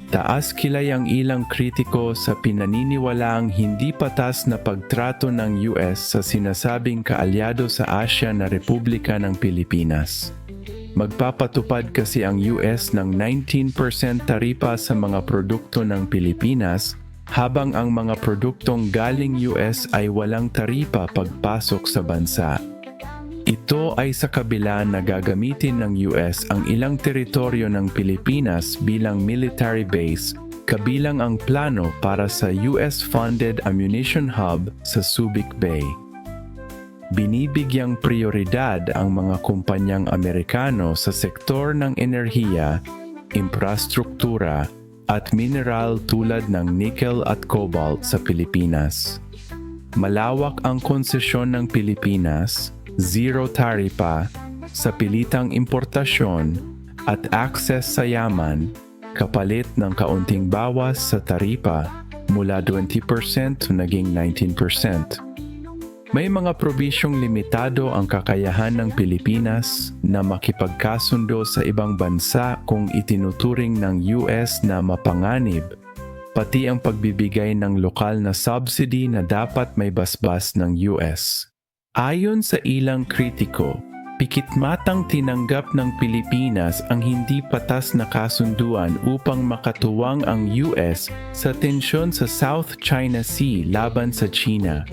Taas kilay ang ilang kritiko sa pinaniniwalaang hindi patas na pagtrato ng US sa sinasabing kaalyado sa Asya na Republika ng Pilipinas. Magpapatupad kasi ang US ng 19% taripa sa mga produkto ng Pilipinas, habang ang mga produktong galing US ay walang taripa pagpasok sa bansa. Ito ay sa kabila na gagamitin ng US ang ilang teritoryo ng Pilipinas bilang military base, kabilang ang plano para sa US-funded ammunition hub sa Subic Bay. Binibigyang prioridad ang mga kumpanyang Amerikano sa sektor ng enerhiya, infrastruktura, at mineral tulad ng nickel at cobalt sa Pilipinas. Malawak ang konsesyon ng Pilipinas, zero taripa, sa pilitang importasyon, at access sa yaman, kapalit ng kaunting bawas sa taripa mula 20% to naging 19%. May mga probisyong limitado ang kakayahan ng Pilipinas na makipagkasundo sa ibang bansa kung itinuturing ng US na mapanganib, pati ang pagbibigay ng lokal na subsidy na dapat may basbas ng US. Ayon sa ilang kritiko, pikit-matang tinanggap ng Pilipinas ang hindi patas na kasunduan upang makatuwang ang US sa tensyon sa South China Sea laban sa China.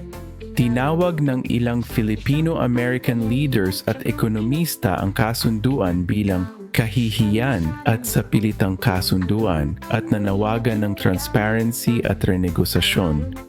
Tinawag ng ilang Filipino-American leaders at ekonomista ang kasunduan bilang kahihiyan at sa pilitang kasunduan at nanawagan ng transparency at renegosasyon.